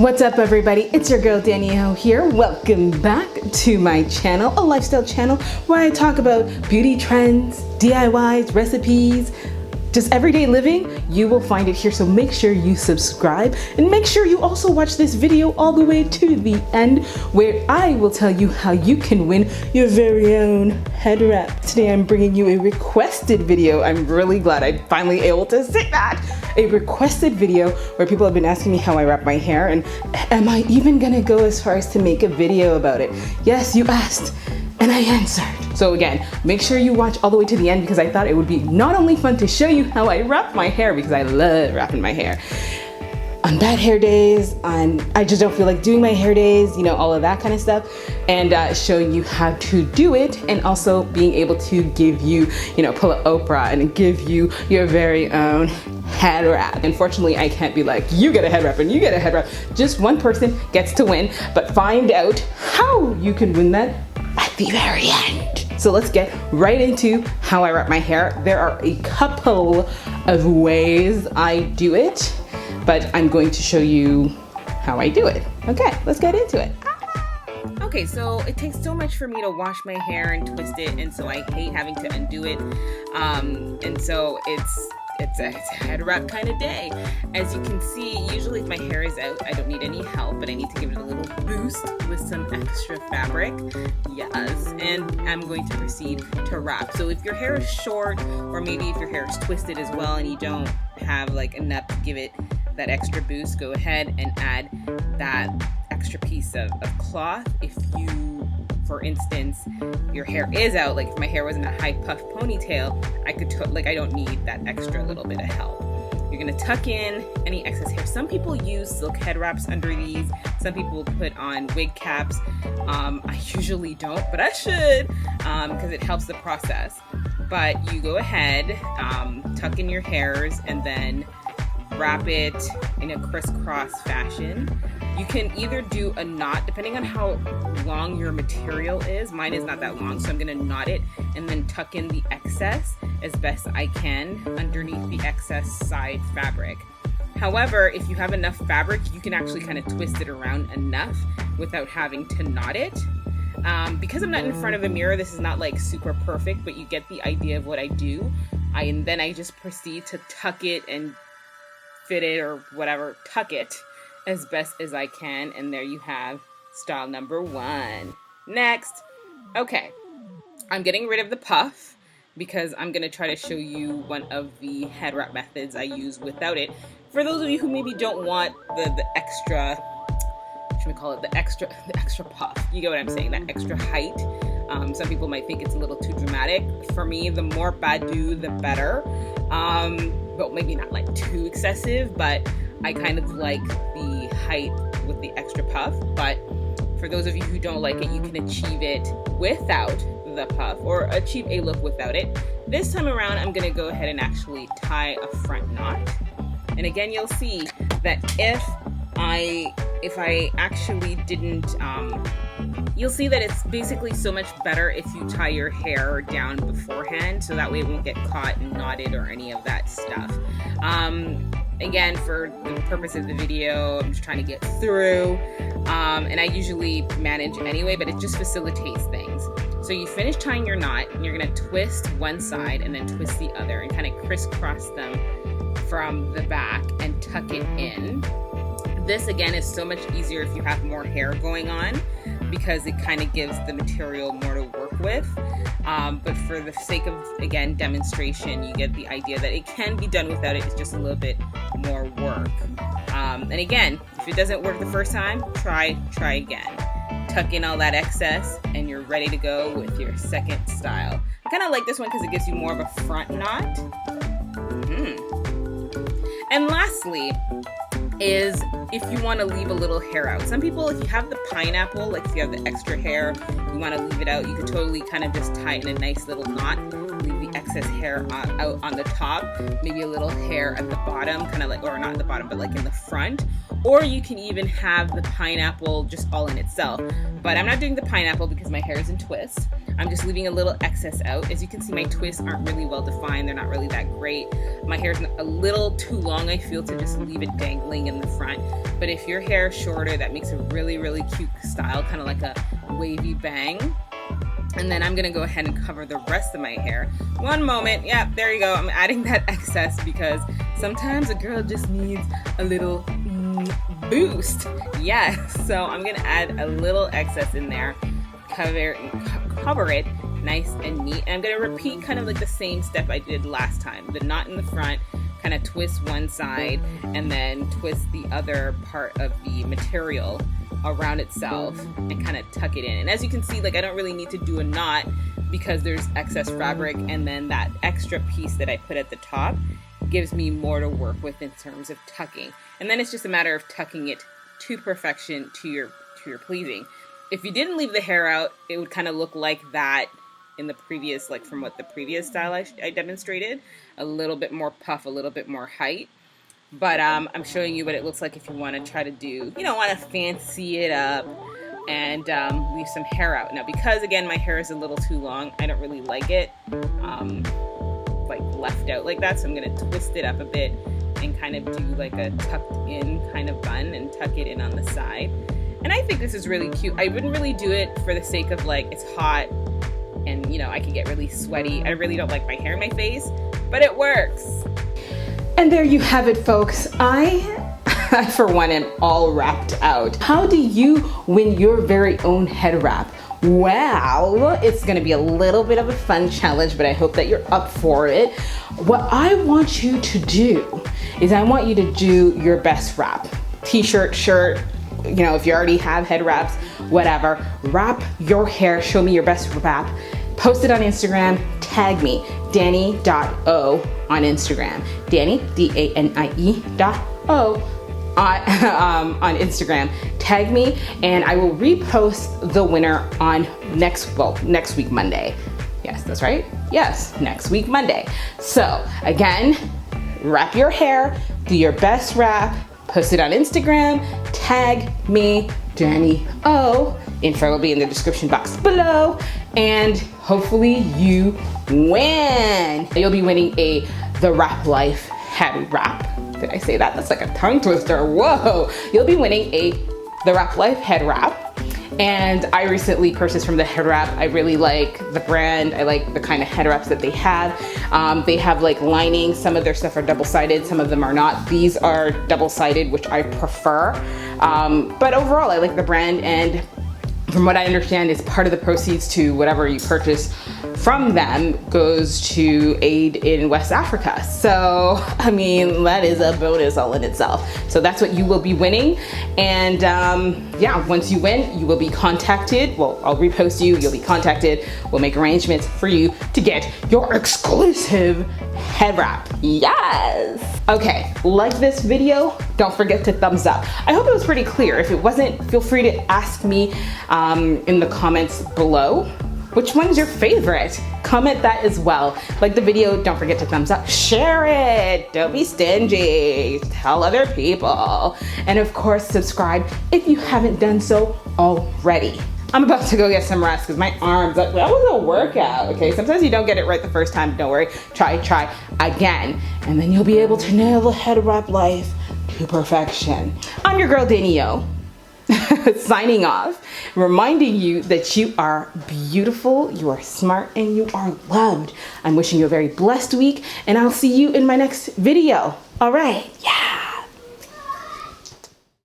What's up everybody, it's your girl Danie here. Welcome back to my channel, a lifestyle channel where I talk about beauty trends, DIYs, recipes, just everyday living. You will find it here, so make sure you subscribe and make sure you also watch this video all the way to the end where I will tell you how you can win your very own head wrap. Today I'm bringing you a requested video. I'm really glad I'm finally able to say that. A requested video where people have been asking me how I wrap my hair, and am I even gonna go as far as to make a video about it? Yes, you asked and I answered. So again, make sure you watch all the way to the end because I thought it would be not only fun to show you how I wrap my hair, because I love wrapping my hair, on bad hair days, I just don't feel like doing my hair days, you know, all of that kind of stuff, and showing you how to do it, and also being able to give you, you know, pull a Oprah and give you your very own head wrap. Unfortunately, I can't be like, you get a head wrap and you get a head wrap. Just one person gets to win, but find out how you can win that at the very end. So let's get right into how I wrap my hair. There are a couple of ways I do it, but I'm going to show you how I do it. Okay, let's get into it. Okay, so it takes so much for me to wash my hair and twist it, and so I hate having to undo it. And so it's a head wrap kind of day. As you can see, usually if my hair is out, I don't need any help, but I need to give it a little boost with some extra fabric. Yes, and I'm going to proceed to wrap. So if your hair is short, or maybe if your hair is twisted as well and you don't have like enough to give it that extra boost, go ahead and add that extra piece of cloth. If you, for instance, your hair is out, like if my hair was in a high puff ponytail, I could I don't need that extra little bit of help. You're gonna tuck in any excess hair. Some people use silk head wraps under these. Some people put on wig caps. I usually don't, but I should, because it helps the process. But you go ahead, tuck in your hairs, and then wrap it in a crisscross fashion. You can either do a knot, depending on how long your material is. Mine is not that long, so I'm gonna knot it and then tuck in the excess as best I can underneath the excess side fabric. However, if you have enough fabric, you can actually kind of twist it around enough without having to knot it. Because I'm not in front of a mirror, this is not like super perfect, but you get the idea of what I do. And then I just proceed to tuck it and fit it, or whatever, tuck it as best as I can, and there you have style number one. Next, okay, I'm getting rid of the puff because I'm gonna try to show you one of the head wrap methods I use without it. For those of you who maybe don't want the extra, what should we call it, the extra puff, you get what I'm saying, that extra height. Some people might think it's a little too dramatic. For me, the more badu, the better. But maybe not like too excessive, but I kind of like the height with the extra puff. But for those of you who don't like it, you can achieve it without the puff, or achieve a look without it. This time around, I'm gonna go ahead and actually tie a front knot. And again, you'll see that if I actually didn't, you'll see that it's basically so much better if you tie your hair down beforehand, so that way it won't get caught and knotted or any of that stuff. Again, for the purpose of the video, I'm just trying to get through, and I usually manage anyway, but it just facilitates things. So you finish tying your knot, and you're gonna twist one side and then twist the other, and kind of crisscross them from the back and tuck it in. This again is so much easier if you have more hair going on, because it kind of gives the material more to work with. But for the sake of, again, demonstration, you get the idea that it can be done without it. It's just a little bit more work. And again, if it doesn't work the first time, try again. Tuck in all that excess and you're ready to go with your second style. I kind of like this one because it gives you more of a front knot. And lastly is if you want to leave a little hair out. Some people, if you have the pineapple, like if you have the extra hair, you want to leave it out, you could totally kind of just tie it in a nice little knot, leave the excess hair out on the top, maybe a little hair at the bottom, kind of like, or not at the bottom, but like in the front. Or you can even have the pineapple just all in itself. But I'm not doing the pineapple because my hair is in twists. I'm just leaving a little excess out. As you can see, my twists aren't really well defined. They're not really that great. My hair's a little too long, I feel, to just leave it dangling in the front. But if your hair is shorter, that makes a really, really cute style, kind of like a wavy bang. And then I'm gonna go ahead and cover the rest of my hair. One moment, yeah, there you go. I'm adding that excess because sometimes a girl just needs a little boost. Yes, so I'm gonna add a little excess in there, cover it nice and neat. And I'm gonna repeat kind of like the same step I did last time. The knot in the front, kind of twist one side, and then twist the other part of the material around itself and kind of tuck it in. And as you can see, like I don't really need to do a knot because there's excess fabric, and then that extra piece that I put at the top gives me more to work with in terms of tucking. And then it's just a matter of tucking it to perfection, to your pleasing. If you didn't leave the hair out, it would kind of look like that in the previous, like from what the previous style I demonstrated, a little bit more puff, a little bit more height. But I'm showing you what it looks like if you want to try to do, you know, want to fancy it up and leave some hair out. Now, because again, my hair is a little too long, I don't really like it like left out like that. So I'm going to twist it up a bit and kind of do like a tucked in kind of bun and tuck it in on the side. And I think this is really cute. I wouldn't really do it for the sake of like, it's hot and, you know, I can get really sweaty. I really don't like my hair in my face, but it works. And there you have it, folks. I for one, am all wrapped out. How do you win your very own head wrap? Well, it's gonna be a little bit of a fun challenge, but I hope that you're up for it. What I want you to do is I want you to do your best wrap. T-shirt, shirt, you know, if you already have head wraps, whatever. Wrap your hair, show me your best wrap. Post it on Instagram, tag me, Danie.o on Instagram. Danie, D-A-N-I-E.o on Instagram. Tag me and I will repost the winner on next week, Monday. Yes, that's right. Yes, next week, Monday. So again, wrap your hair, do your best wrap, post it on Instagram, tag me, Danie.o. Info will be in the description box below, and hopefully you win. You'll be winning a The Wrap Life head wrap. Did I say that? That's like a tongue twister. Whoa. You'll be winning a The Wrap Life head wrap. And I recently purchased from the head wrap. I really like the brand. I like the kind of head wraps that they have. They have like lining. Some of their stuff are double-sided, some of them are not. These are double-sided, which I prefer. But overall, I like the brand, and from what I understand, is part of the proceeds to whatever you purchase from them goes to aid in West Africa. So, I mean, that is a bonus all in itself. So that's what you will be winning. And yeah, once you win, you will be contacted. Well, I'll repost you, you'll be contacted. We'll make arrangements for you to get your exclusive head wrap. Yes. Okay, like this video, don't forget to thumbs up. I hope it was pretty clear. If it wasn't, feel free to ask me in the comments below. Which one's your favorite? Comment that as well. Like the video, don't forget to thumbs up. Share it, don't be stingy. Tell other people. And of course, subscribe if you haven't done so already. I'm about to go get some rest because my arms, that was a workout, okay? Sometimes you don't get it right the first time, don't worry. Try again. And then you'll be able to nail the head wrap life to perfection. I'm your girl, Danie.o. Signing off, reminding you that you are beautiful, you are smart, and you are loved. I'm wishing you a very blessed week, and I'll see you in my next video. All right, yeah.